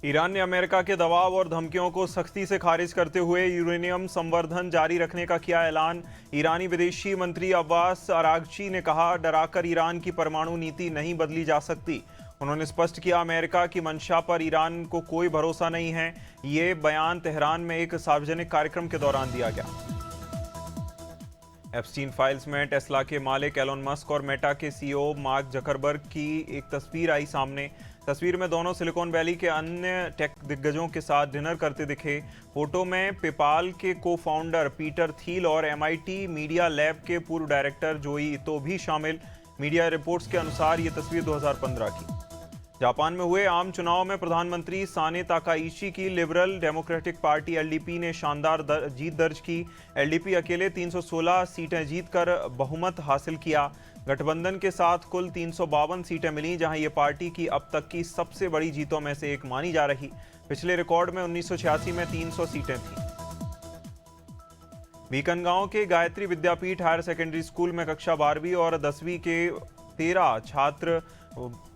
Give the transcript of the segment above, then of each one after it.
Iran ने America के दबाव और धमकियों को सख्ती से खारिज करते हुए यूरेनियम संवर्धन जारी रखने का किया ऐलान। ईरानी विदेशी मंत्री अब्बास अरागची ने कहा, डराकर ईरान की परमाणु नीति नहीं बदली जा सकती। उन्होंने स्पष्ट किया, अमेरिका की मंशा पर ईरान को कोई भरोसा नहीं है। ये बयान तेहरान में एक सार्वजनिक कार्यक्रम के दौरान दिया गया। एप्स्टीन फाइल्स में टेस्ला के मालिक एलोन मस्क और मेटा के सीईओ मार्क जकरबर्ग की एक तस्वीर आई सामने। तस्वीर में दोनों सिलिकॉन वैली के अन्य टेक दिग्गजों के साथ डिनर करते दिखे। फोटो में पेपाल के को फाउंडर पीटर थील और MIT मीडिया लैब के पूर्व डायरेक्टर जोई इतो भी शामिल। मीडिया रिपोर्ट्स के अनुसार ये तस्वीर 2015 की। जापान में हुए आम चुनाव में प्रधानमंत्री साने ताकाइशी की लिबरल डेमोक्रेटिक पार्टी LDP ने शानदार जीत दर्ज की। LDP अकेले 316 सीटें जीतकर बहुमत हासिल किया। गठबंधन के साथ कुल 352 सीटें मिली, जहां ये पार्टी की अब तक की सबसे बड़ी जीतों में से एक मानी जा रही। पिछले रिकॉर्ड में 1986 में 300 सीटें थीं। बीकनगांव के गायत्री विद्यापीठ हायर सेकेंडरी स्कूल में कक्षा 12वीं और 10वीं के 13 छात्र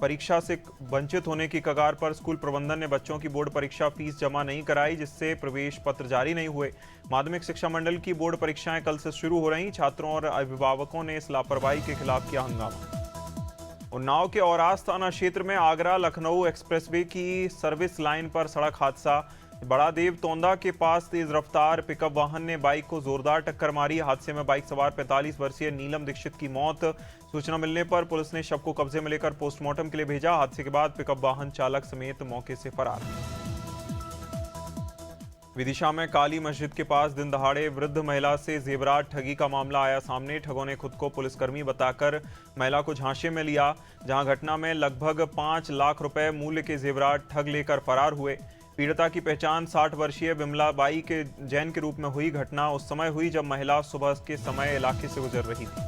परीक्षा से वंचित होने की कगार पर। स्कूल प्रबंधन ने बच्चों की बोर्ड परीक्षा फीस जमा नहीं कराई, जिससे प्रवेश पत्र जारी नहीं हुए। माध्यमिक शिक्षा मंडल की बोर्ड परीक्षाएं कल से शुरू हो रही। छात्रों और अभिभावकों ने इस लापरवाही के खिलाफ किया हंगामा। उन्नाव के औरास थाना क्षेत्र में आगरा लखनऊ एक्सप्रेसवे की सर्विस लाइन पर सड़क हादसा। बड़ा देव तोंदा के पास तेज रफ्तार पिकअप वाहन ने बाइक को जोरदार टक्कर मारी। हादसे में बाइक सवार 45 वर्षीय नीलम दीक्षित की मौत। सूचना मिलने पर पुलिस ने शव को कब्जे में लेकर पोस्टमार्टम के लिए भेजा। हादसे के बाद पिकअप वाहन चालक समेत मौके से फरार। विदिशा में काली मस्जिद के पास दिन दहाड़े वृद्ध महिला से जेवरात ठगी का मामला आया सामने। ठगों ने खुद को पुलिसकर्मी बताकर महिला को झांसे में लिया, जहां घटना में लगभग 5 लाख रुपए मूल्य के जेवरात ठग लेकर फरार हुए। पीड़िता की पहचान 60 वर्षीय बिमला बाई के जैन के रूप में हुई। घटना उस समय हुई जब महिला सुबह के समय इलाके से गुजर रही थी।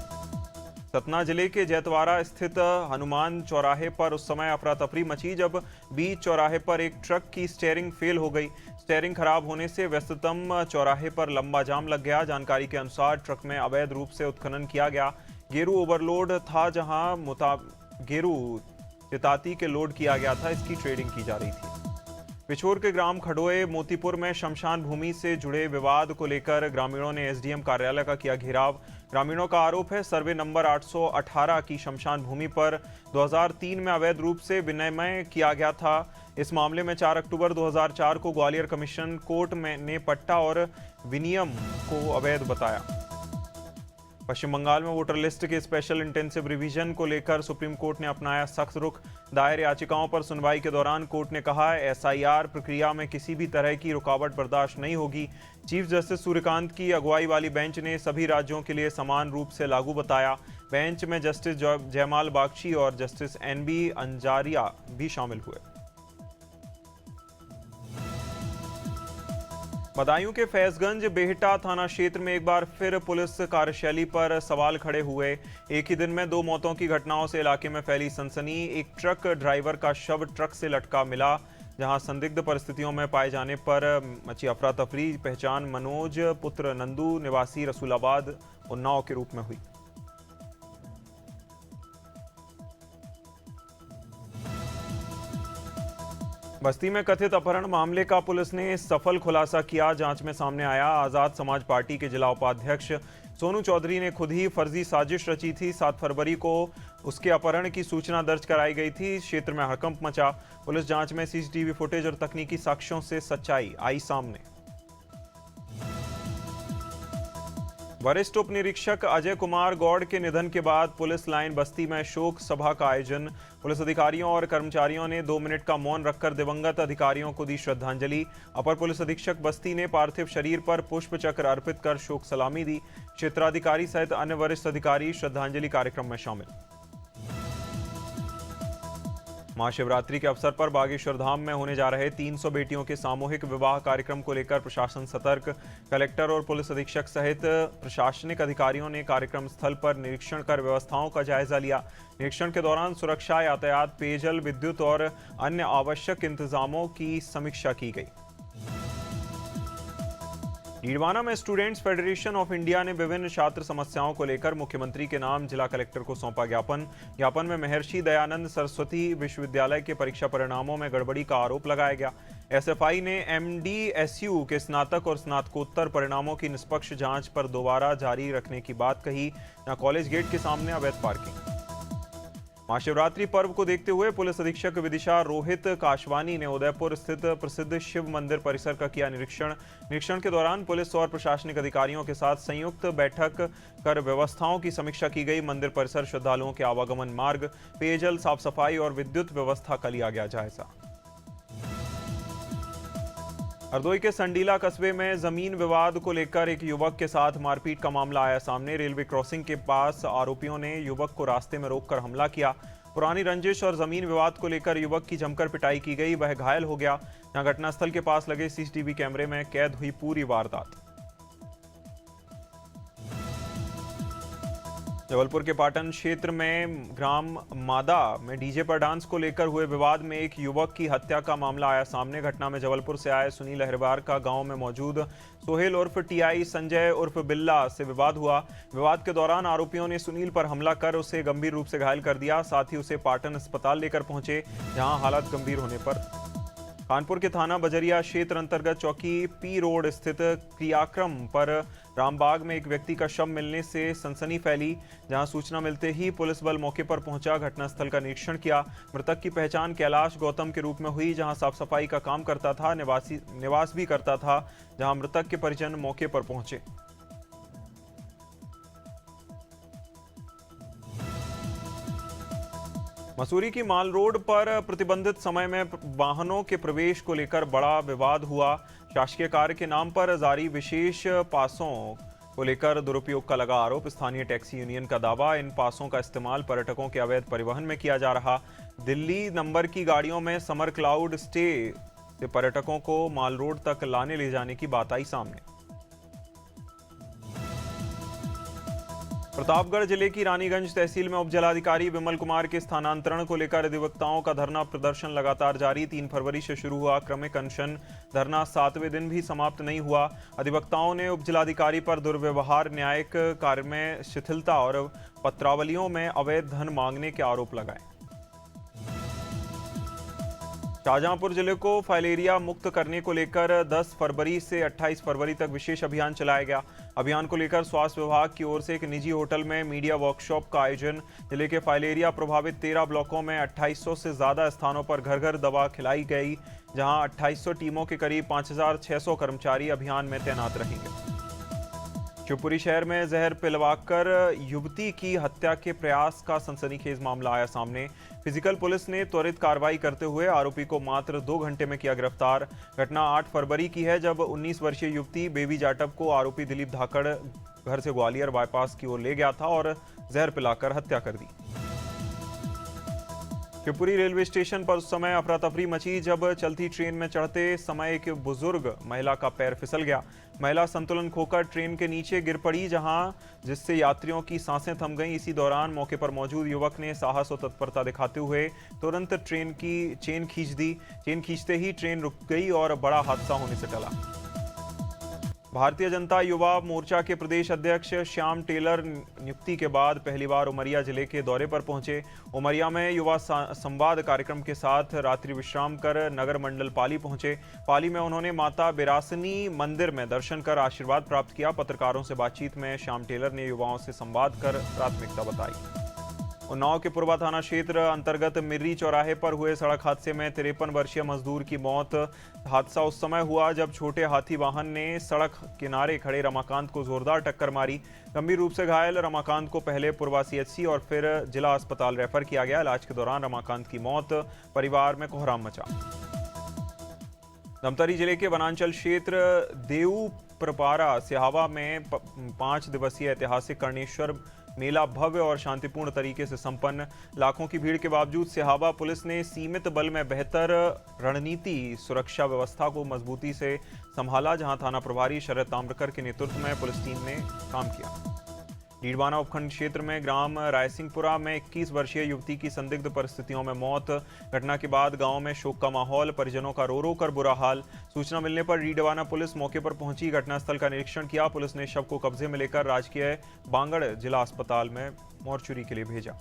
सतना जिले के जैतवाड़ा स्थित हनुमान चौराहे पर उस समय अफरा तफरी मची जब बीच चौराहे पर एक ट्रक की स्टीयरिंग फेल हो गई। स्टीयरिंग खराब होने से व्यस्ततम चौराहे पर लंबा जाम लग गया। जानकारी के अनुसार ट्रक में अवैध रूप से उत्खनन किया गया गेरू ओवरलोड था, जहां गेरू चिताती के लोड किया गया था। इसकी ट्रेडिंग की जा रही थी। पिछोर के ग्राम खडोए मोतीपुर में शमशान भूमि से जुड़े विवाद को लेकर ग्रामीणों ने SDM कार्यालय का किया घेराव। ग्रामीणों का आरोप है, सर्वे नंबर 818 की शमशान भूमि पर 2003 में अवैध रूप से विनिमय किया गया था। इस मामले में 4 अक्टूबर 2004 को ग्वालियर कमीशन कोर्ट ने पट्टा और विनियम को अवैध बताया। पश्चिम बंगाल में वोटर लिस्ट के स्पेशल इंटेंसिव रिवीजन को लेकर सुप्रीम कोर्ट ने अपनाया सख्त रुख। दायर याचिकाओं पर सुनवाई के दौरान कोर्ट ने कहा, SIR प्रक्रिया में किसी भी तरह की रुकावट बर्दाश्त नहीं होगी। चीफ जस्टिस सूर्यकांत की अगुवाई वाली बेंच ने सभी राज्यों के लिए समान रूप से लागू बताया। बेंच में जस्टिस जयमाल बागची और जस्टिस NB अंजारिया भी शामिल हुए। बदायूं के फैजगंज बेहटा थाना क्षेत्र में एक बार फिर पुलिस कार्यशैली पर सवाल खड़े हुए। एक ही दिन में 2 मौतों की घटनाओं से इलाके में फैली सनसनी। एक ट्रक ड्राइवर का शव ट्रक से लटका मिला, जहां संदिग्ध परिस्थितियों में पाए जाने पर मची अफरा तफरी। पहचान मनोज पुत्र नंदू निवासी रसूलाबाद उन्नाव के रूप में हुई। बस्ती में कथित अपहरण मामले का पुलिस ने सफल खुलासा किया। जांच में सामने आया, आजाद समाज पार्टी के जिला उपाध्यक्ष सोनू चौधरी ने खुद ही फर्जी साजिश रची थी। 7 फरवरी को उसके अपहरण की सूचना दर्ज कराई गई थी। क्षेत्र में हड़कंप मचा। पुलिस जांच में CCTV फुटेज और तकनीकी साक्ष्यों से सच्चाई आई सामने। वरिष्ठ उप निरीक्षक अजय कुमार गौड़ के निधन के बाद पुलिस लाइन बस्ती में शोक सभा का आयोजन। पुलिस अधिकारियों और कर्मचारियों ने 2 मिनट का मौन रखकर दिवंगत अधिकारियों को दी श्रद्धांजलि। अपर पुलिस अधीक्षक बस्ती ने पार्थिव शरीर पर पुष्प चक्र अर्पित कर शोक सलामी दी। क्षेत्राधिकारी सहित अन्य वरिष्ठ अधिकारी श्रद्धांजलि कार्यक्रम में शामिल। महाशिवरात्रि के अवसर पर बागेश्वर धाम में होने जा रहे 300 बेटियों के सामूहिक विवाह कार्यक्रम को लेकर प्रशासन सतर्क। कलेक्टर और पुलिस अधीक्षक सहित प्रशासनिक अधिकारियों ने कार्यक्रम स्थल पर निरीक्षण कर व्यवस्थाओं का जायजा लिया। निरीक्षण के दौरान सुरक्षा, यातायात, पेयजल, विद्युत और अन्य आवश्यक इंतजामों की समीक्षा की गई। डीडवाना में स्टूडेंट्स फेडरेशन ऑफ इंडिया ने विभिन्न छात्र समस्याओं को लेकर मुख्यमंत्री के नाम जिला कलेक्टर को सौंपा ज्ञापन में महर्षि दयानंद सरस्वती विश्वविद्यालय के परीक्षा परिणामों में गड़बड़ी का आरोप लगाया गया। एसएफआई ने एमडीएसयू के स्नातक और स्नातकोत्तर परिणामों की निष्पक्ष जांच पर दोबारा जारी रखने की बात कही। यहां कॉलेज गेट के सामने अवैध पार्किंग। महाशिवरात्रि पर्व को देखते हुए पुलिस अधीक्षक विदिशा रोहित काशवानी ने उदयपुर स्थित प्रसिद्ध शिव मंदिर परिसर का किया निरीक्षण के दौरान पुलिस और प्रशासनिक अधिकारियों के साथ संयुक्त बैठक कर व्यवस्थाओं की समीक्षा की गई। मंदिर परिसर, श्रद्धालुओं के आवागमन मार्ग, पेयजल, साफ सफाई और विद्युत व्यवस्था का लिया गया जायजा। हरदोई के संडीला कस्बे में जमीन विवाद को लेकर एक युवक के साथ मारपीट का मामला आया सामने। रेलवे क्रॉसिंग के पास आरोपियों ने युवक को रास्ते में रोककर हमला किया। पुरानी रंजिश और जमीन विवाद को लेकर युवक की जमकर पिटाई की गई, वह घायल हो गया। यहां घटनास्थल के पास लगे सीसीटीवी कैमरे में कैद हुई पूरी वारदात। जबलपुर के पाटन क्षेत्र में ग्राम मादा में डीजे पर डांस को लेकर हुए विवाद में एक युवक की हत्या का मामला आया सामने। घटना में जबलपुर से आए सुनील अहरवार का गांव में मौजूद सोहेल उर्फ टीआई संजय उर्फ बिल्ला से विवाद हुआ। विवाद के दौरान आरोपियों ने सुनील पर हमला कर उसे गंभीर रूप से घायल कर दिया। साथ ही उसे पाटन अस्पताल लेकर पहुंचे, जहां हालत गंभीर होने पर कानपुर के थाना बजरिया क्षेत्र अंतर्गत चौकी पी रोड स्थित क्रियाक्रम पर रामबाग में एक व्यक्ति का शव मिलने से सनसनी फैली, जहां सूचना मिलते ही पुलिस बल मौके पर पहुंचा, घटनास्थल का निरीक्षण किया। मृतक की पहचान कैलाश गौतम के रूप में हुई, जहां साफ सफाई का काम करता था, निवास भी करता था, जहां मृतक के परिजन मौके पर पहुंचे। मसूरी की माल रोड पर प्रतिबंधित समय में वाहनों के प्रवेश को लेकर बड़ा विवाद हुआ। शासकीय कार्य के नाम पर जारी विशेष पासों को लेकर दुरुपयोग का लगा आरोप। स्थानीय टैक्सी यूनियन का दावा, इन पासों का इस्तेमाल पर्यटकों के अवैध परिवहन में किया जा रहा। दिल्ली नंबर की गाड़ियों में समर क्लाउड स्टे से पर्यटकों को माल रोड तक लाने ले जाने की बात आई सामने। प्रतापगढ़ जिले की रानीगंज तहसील में उप जिलाधिकारी विमल कुमार के स्थानांतरण को लेकर अधिवक्ताओं का धरना प्रदर्शन लगातार जारी। 3 फरवरी से शुरू हुआ क्रमिक अनशन धरना 7वें दिन भी समाप्त नहीं हुआ। अधिवक्ताओं ने उप जिलाधिकारी पर दुर्व्यवहार, न्यायिक कार्य में शिथिलता और पत्रावलियों में अवैध धन मांगने के आरोप लगाए। शाहजहांपुर जिले को फाइलेरिया मुक्त करने को लेकर 10 फरवरी से 28 फरवरी तक विशेष अभियान चलाया गया। अभियान को लेकर स्वास्थ्य विभाग की ओर से एक निजी होटल में मीडिया वर्कशॉप का आयोजन। जिले के फाइलेरिया प्रभावित 13 ब्लॉकों में 2800 से ज्यादा स्थानों पर घर घर दवा खिलाई गई, जहां 2800 टीमों के करीब 5600 कर्मचारी अभियान में तैनात रहेंगे। शिवपुरी शहर में जहर पिलवाकर युवती की हत्या के प्रयास का सनसनीखेज मामला आया सामने। फिजिकल पुलिस ने त्वरित कार्रवाई करते हुए आरोपी को मात्र 2 घंटे में किया गिरफ्तार। घटना 8 फरवरी की है, जब 19 वर्षीय युवती बेबी जाटव को आरोपी दिलीप धाकड़ घर से ग्वालियर बाईपास की ओर ले गया था और जहर पिलाकर हत्या कर दी। शिवपुरी रेलवे स्टेशन पर उस समय अफरा तफरी मची जब चलती ट्रेन में चढ़ते समय एक बुजुर्ग महिला का पैर फिसल गया। महिला संतुलन खोकर ट्रेन के नीचे गिर पड़ी, जिससे यात्रियों की सांसें थम गईं। इसी दौरान मौके पर मौजूद युवक ने साहस और तत्परता दिखाते हुए तुरंत ट्रेन की चेन खींच दी। चेन खींचते ही ट्रेन रुक गई और बड़ा हादसा होने से टला। भारतीय जनता युवा मोर्चा के प्रदेश अध्यक्ष श्याम टेलर नियुक्ति के बाद पहली बार उमरिया जिले के दौरे पर पहुंचे। उमरिया में युवा संवाद कार्यक्रम के साथ रात्रि विश्राम कर नगर मंडल पाली पहुंचे। पाली में उन्होंने माता बिरासनी मंदिर में दर्शन कर आशीर्वाद प्राप्त किया। पत्रकारों से बातचीत में श्याम टेलर ने युवाओं से संवाद कर प्राथमिकता बताई। उन्नाव के पूर्वा थाना क्षेत्र अंतर्गत मिर्री चौराहे पर हुए सड़क हादसे में 53 वर्षीय मजदूर की मौत। हादसा उस समय हुआ जब छोटे हाथी वाहन ने सड़क किनारे खड़े रमाकांत को जोरदार टक्कर मारी। गंभीर रूप से घायल रमाकांत को पहले पूर्वा सीएचसी और फिर जिला अस्पताल रेफर किया गया। इलाज के दौरान रमाकांत की मौत, परिवार में कोहराम मचा। धमतरी जिले के वनांचल क्षेत्र देऊ प्रपारा सिहावा में 5 दिवसीय ऐतिहासिक कर्णेश्वर मेला भव्य और शांतिपूर्ण तरीके से संपन्न। लाखों की भीड़ के बावजूद सिहावा पुलिस ने सीमित बल में बेहतर रणनीति सुरक्षा व्यवस्था को मजबूती से संभाला, जहां थाना प्रभारी शरद ताम्रकर के नेतृत्व में पुलिस टीम ने काम किया। डीडवाना उपखंड क्षेत्र में ग्राम रायसिंहपुरा में 21 वर्षीय युवती की संदिग्ध परिस्थितियों में मौत। घटना के बाद गांव में शोक का माहौल, परिजनों का रो रो कर बुरा हाल। सूचना मिलने पर डीडवाना पुलिस मौके पर पहुंची, घटनास्थल का निरीक्षण किया। पुलिस ने शव को कब्जे में लेकर राजकीय बांगड़ जिला अस्पताल में मॉर्चुरी के लिए भेजा।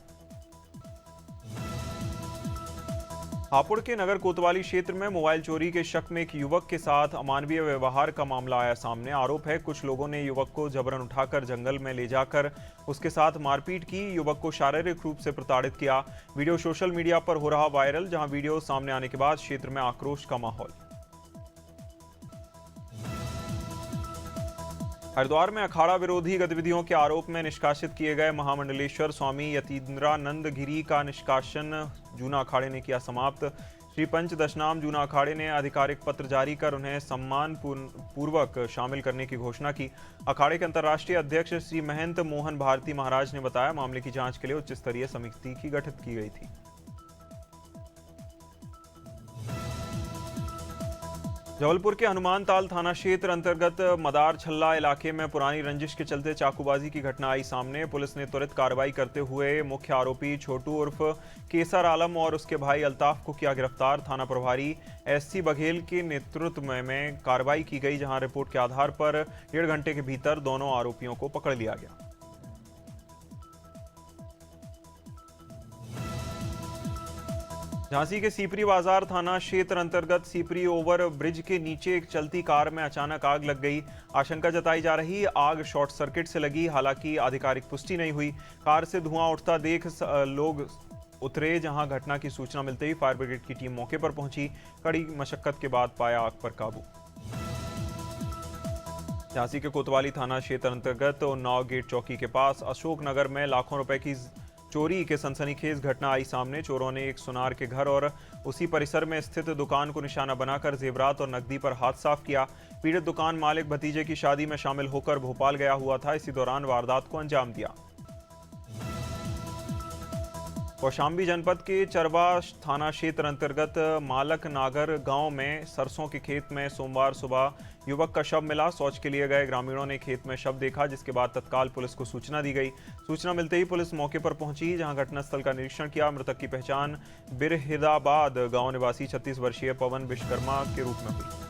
हापुड़ के नगर कोतवाली क्षेत्र में मोबाइल चोरी के शक में एक युवक के साथ अमानवीय व्यवहार का मामला आया सामने। आरोप है कुछ लोगों ने युवक को जबरन उठाकर जंगल में ले जाकर उसके साथ मारपीट की, युवक को शारीरिक रूप से प्रताड़ित किया। वीडियो सोशल मीडिया पर हो रहा वायरल, जहां वीडियो सामने आने के बाद क्षेत्र में आक्रोश का माहौल। हरिद्वार में अखाड़ा विरोधी गतिविधियों के आरोप में निष्कासित किए गए महामंडलेश्वर स्वामी यतीन्द्रानंद गिरी का निष्कासन जूना अखाड़े ने किया समाप्त। श्री पंच दशनाम जूना अखाड़े ने आधिकारिक पत्र जारी कर उन्हें सम्मान पूर्वक शामिल करने की घोषणा की। अखाड़े के अंतर्राष्ट्रीय अध्यक्ष श्री महंत मोहन भारती महाराज ने बताया, मामले की जांच के लिए उच्च स्तरीय समिति की गठित की गई थी। जबलपुर के हनुमान ताल थाना क्षेत्र अंतर्गत मदार छल्ला इलाके में पुरानी रंजिश के चलते चाकूबाजी की घटना आई सामने। पुलिस ने त्वरित कार्रवाई करते हुए मुख्य आरोपी छोटू उर्फ केसर आलम और उसके भाई अल्ताफ को किया गिरफ्तार। थाना प्रभारी एससी बघेल के नेतृत्व में कार्रवाई की गई, जहां रिपोर्ट के आधार पर 1.5 घंटे के भीतर दोनों आरोपियों को पकड़ लिया गया। झांसी के सीपरी बाजार थाना क्षेत्र अंतर्गत सीपरी ओवर ब्रिज के नीचे एक चलती कार में अचानक आग लग गई। आशंका जताई जा रही आग शॉर्ट सर्किट से लगी, हालांकि आधिकारिक पुष्टि नहीं हुई। कार से धुआं उठता देख लोग उतरे, जहां घटना की सूचना मिलते ही फायर ब्रिगेड की टीम मौके पर पहुंची। कड़ी मशक्कत के बाद पाया आग पर काबू। झांसी के कोतवाली थाना क्षेत्र अंतर्गत उन्नाव गेट चौकी के पास अशोकनगर में लाखों रुपए की चोरी के सनसनीखेज घटना आई सामने। चोरों ने एक सुनार के घर और उसी परिसर में स्थित दुकान को निशाना बनाकर जेवरात और नकदी पर हाथ साफ किया। पीड़ित दुकान मालिक भतीजे की शादी में शामिल होकर भोपाल गया हुआ था। इसी दौरान वारदात को अंजाम दिया। कौशाम्बी जनपद के चरबा थाना क्षेत्र अंतर्गत मालक नागर गांव में सरसों के खेत में सोमवार सुबह युवक का शव मिला। शौच के लिए गए ग्रामीणों ने खेत में शव देखा, जिसके बाद तत्काल पुलिस को सूचना दी गई। सूचना मिलते ही पुलिस मौके पर पहुंची, जहां घटनास्थल का निरीक्षण किया। मृतक की पहचान बिरहिदाबाद गांव निवासी 36 वर्षीय पवन विश्वकर्मा के रूप में हुई।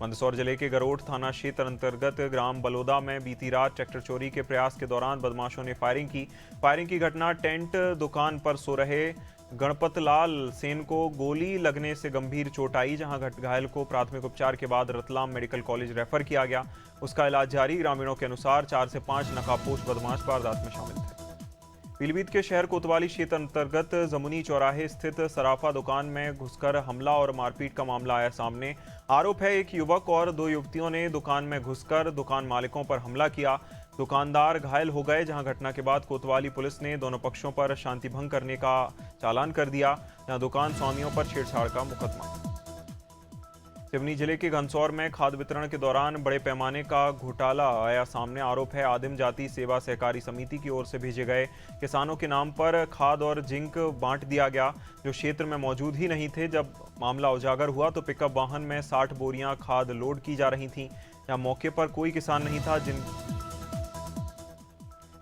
मंदसौर जिले के गरोठ थाना क्षेत्र अंतर्गत ग्राम बलोदा में बीती रात ट्रैक्टर चोरी के प्रयास के दौरान बदमाशों ने फायरिंग की घटना टेंट दुकान पर सो रहे गणपत लाल सेन को गोली लगने से गंभीर चोट आई, जहां घायल को प्राथमिक उपचार के बाद रतलाम मेडिकल कॉलेज रेफर किया गया। उसका इलाज जारी। ग्रामीणों के अनुसार 4 से 5 नकाबपोश बदमाश वारदात में शामिल थे। पीलीभीत के शहर कोतवाली क्षेत्र अंतर्गत जमुनी चौराहे स्थित सराफा दुकान में घुसकर हमला और मारपीट का मामला आया सामने। आरोप है एक युवक और 2 युवतियों ने दुकान में घुसकर दुकान मालिकों पर हमला किया। दुकानदार घायल हो गए, जहां घटना के बाद कोतवाली पुलिस ने दोनों पक्षों पर शांति भंग करने का चालान कर दिया, जहां दुकान स्वामियों पर छेड़छाड़ का मुकदमा। सिवनी जिले के घनसौर में खाद वितरण के दौरान बड़े पैमाने का घोटाला आया सामने। आरोप है आदिम जाति सेवा सहकारी समिति की ओर से भेजे गए किसानों के नाम पर खाद और जिंक बांट दिया गया, जो क्षेत्र में मौजूद ही नहीं थे। जब मामला उजागर हुआ तो पिकअप वाहन में 60 बोरियां खाद लोड की जा रही थीं। यहाँ मौके पर कोई किसान नहीं था।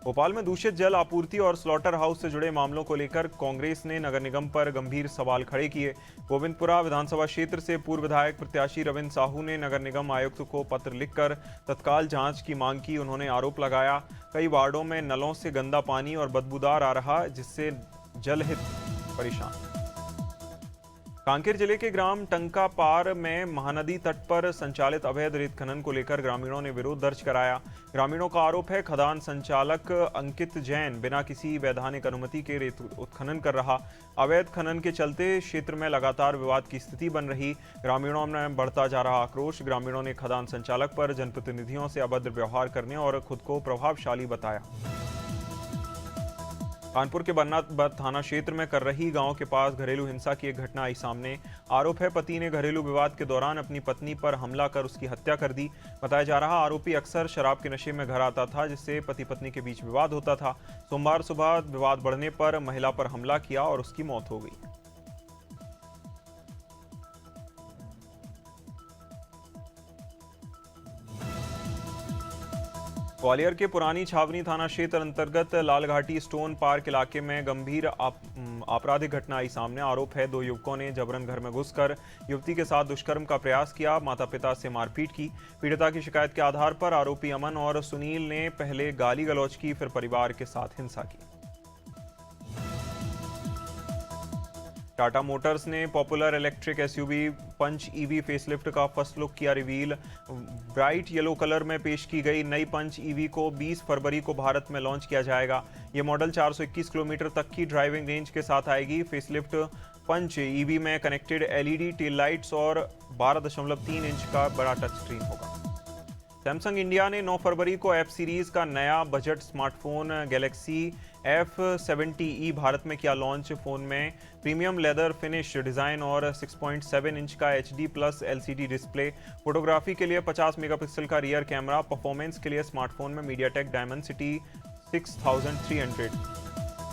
भोपाल में दूषित जल आपूर्ति और स्लॉटर हाउस से जुड़े मामलों को लेकर कांग्रेस ने नगर निगम पर गंभीर सवाल खड़े किए। गोविंदपुरा विधानसभा क्षेत्र से पूर्व विधायक प्रत्याशी रविंद्र साहू ने नगर निगम आयुक्त को पत्र लिखकर तत्काल जांच की मांग की। उन्होंने आरोप लगाया कई वार्डों में नलों से गंदा पानी और बदबूदार आ रहा, जिससे जलहित परेशान। कांकेर जिले के ग्राम टंका पार में महानदी तट पर संचालित अवैध रेत खनन को लेकर ग्रामीणों ने विरोध दर्ज कराया। ग्रामीणों का आरोप है खदान संचालक अंकित जैन बिना किसी वैधानिक अनुमति के रेत उत्खनन कर रहा। अवैध खनन के चलते क्षेत्र में लगातार विवाद की स्थिति बन रही। ग्रामीणों में बढ़ता जा रहा आक्रोश। ग्रामीणों ने खदान संचालक पर जनप्रतिनिधियों से अभद्र व्यवहार करने और खुद को प्रभावशाली बताया। कानपुर के बन्ना थाना क्षेत्र में कररही गांव के पास घरेलू हिंसा की एक घटना आई सामने। आरोप है पति ने घरेलू विवाद के दौरान अपनी पत्नी पर हमला कर उसकी हत्या कर दी। बताया जा रहा आरोपी अक्सर शराब के नशे में घर आता था, जिससे पति पत्नी के बीच विवाद होता था। सोमवार सुबह विवाद बढ़ने पर महिला पर हमला किया और उसकी मौत हो गई। ग्वालियर के पुरानी छावनी थाना क्षेत्र अंतर्गत लालघाटी स्टोन पार्क इलाके में गंभीर आपराधिक घटना आई सामने। आरोप है 2 युवकों ने जबरन घर में घुसकर युवती के साथ दुष्कर्म का प्रयास किया, माता पिता से मारपीट की। पीड़िता की शिकायत के आधार पर आरोपी अमन और सुनील ने पहले गाली गलौज की, फिर परिवार के साथ हिंसा की। टाटा मोटर्स ने popular electric SUV punch EV facelift का फर्स्ट लुक किया रिवील। ब्राइट येलो कलर में पेश की गई नई पंच ईवी को 20 फरवरी को भारत में लॉन्च किया जाएगा। ये मॉडल 421 किलोमीटर तक की ड्राइविंग रेंज के साथ आएगी। फेसलिफ्ट पंच ईवी में कनेक्टेड एलईडी टेल लाइट्स और 12.3 इंच का बड़ा टच स्क्रीन होगा। सैमसंग इंडिया ने 9 फरवरी को एफ सीरीज का नया budget smartphone Galaxy F70e Bharat में किया लॉन्च। फोन में प्रीमियम लेदर फिनिश डिजाइन और 6.7 इंच का HD+ LCD डिस्प्ले, फोटोग्राफी के लिए 50 मेगापिक्सल का रियर कैमरा, परफॉर्मेंस के लिए स्मार्टफोन में मीडियाटेक डायमेंसिटी 6300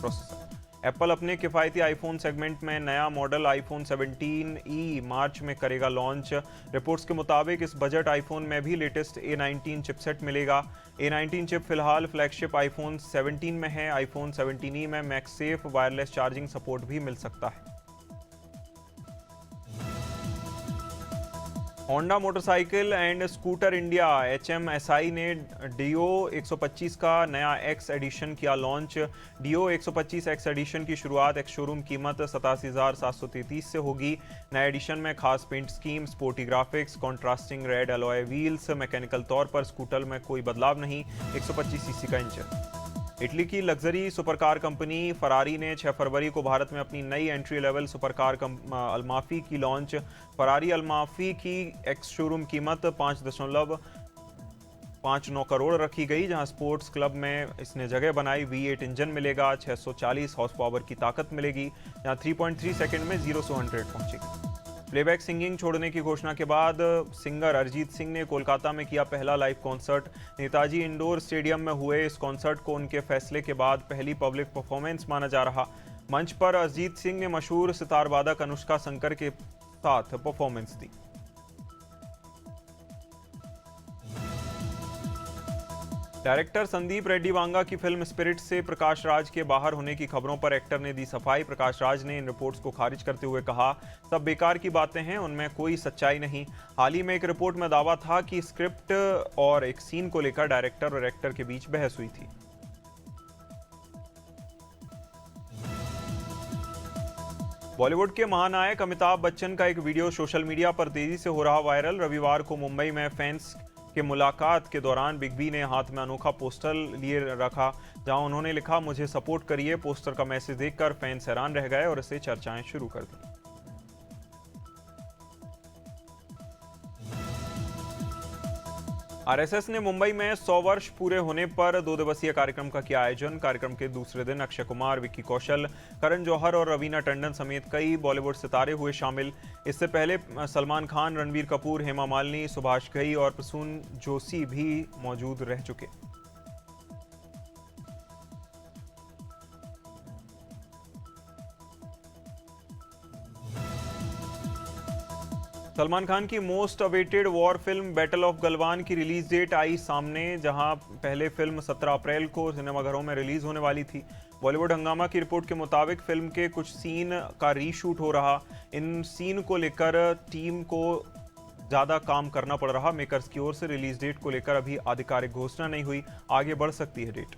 प्रोसेसर। एप्पल अपने किफ़ायती आईफोन सेगमेंट में नया मॉडल आईफोन 17e मार्च में करेगा लॉन्च। रिपोर्ट्स के मुताबिक इस बजट आईफोन में भी लेटेस्ट A19 चिपसेट मिलेगा। A19 चिप फिलहाल फ्लैगशिप आईफोन 17 में है। आईफोन 17e में मैगसेफ वायरलेस चार्जिंग सपोर्ट भी मिल सकता है। Honda motorcycle and scooter India HMSI ने डियो 125 का नया एक्स एडिशन किया लॉन्च। डियो 125 एक्स एडिशन की शुरुआत एक्स शोरूम कीमत 87,733 से होगी। नए एडिशन में खास paint scheme, sporty graphics, contrasting red alloy wheels, mechanical तौर पर स्कूटर में कोई बदलाव नहीं। 125 सीसी का इंजन। इटली की लग्जरी सुपरकार कंपनी फरारी ने 6 फरवरी को भारत में अपनी नई एंट्री लेवल सुपरकार अल्माफी की लॉन्च। फरारी अल्माफी की एक्स शोरूम कीमत 5.59 करोड़ रखी गई, जहां स्पोर्ट्स क्लब में इसने जगह बनाई। V8 इंजन मिलेगा, 640 हॉर्स पावर की ताकत मिलेगी, जहां 3.3 सेकंड में 0 से 100 पहुंचेगी। प्लेबैक सिंगिंग छोड़ने की घोषणा के बाद सिंगर अरिजीत सिंह ने कोलकाता में किया पहला live concert. Netaji indoor stadium में हुए इस कॉन्सर्ट को उनके फैसले के बाद पहली पब्लिक परफॉर्मेंस माना जा रहा। मंच पर अरिजीत सिंह ने मशहूर सितार वादक अनुष्का शंकर के साथ परफॉर्मेंस दी। डायरेक्टर संदीप रेड्डी वांगा की फिल्म स्पिरिट से प्रकाश राज के बाहर होने की खबरों पर एक्टर ने दी सफाई। प्रकाश राज ने इन रिपोर्ट्स को खारिज करते हुए कहा, सब बेकार की बातें हैं, उनमें कोई सच्चाई नहीं। हाल ही में एक रिपोर्ट में दावा था कि स्क्रिप्ट और एक सीन को लेकर डायरेक्टर और एक्टर के बीच बहस हुई थी। बॉलीवुड के महानायक अमिताभ बच्चन का एक वीडियो सोशल मीडिया पर तेजी से हो रहा वायरल। रविवार को मुंबई में फैंस के मुलाकात के दौरान बिग बी ने हाथ में अनोखा पोस्टर लिए रखा, जहां उन्होंने लिखा, मुझे सपोर्ट करिए। पोस्टर का मैसेज देखकर फैंस हैरान रह गए और इसे चर्चाएं शुरू कर दी। आरएसएस ने मुंबई में 100 वर्ष पूरे होने पर 2 दिवसीय कार्यक्रम का किया आयोजन। कार्यक्रम के दूसरे दिन अक्षय कुमार, विक्की कौशल, करण जौहर और रवीना टंडन समेत कई बॉलीवुड सितारे हुए शामिल। इससे पहले सलमान खान, रणबीर कपूर, हेमा मालिनी, सुभाष घई और प्रसून जोशी भी मौजूद रह चुके। सलमान खान की most awaited war film battle of Galwan की रिलीज डेट आई सामने, जहां पहले फिल्म 17 अप्रैल को सिनेमाघरों में रिलीज होने वाली थी। बॉलीवुड हंगामा की रिपोर्ट के मुताबिक फिल्म के कुछ सीन का रीशूट हो रहा। इन सीन को लेकर टीम को ज़्यादा काम करना पड़ रहा। मेकर्स की ओर से रिलीज डेट को लेकर अभी आधिकारिक घोषणा नहीं हुई, आगे बढ़ सकती है डेट।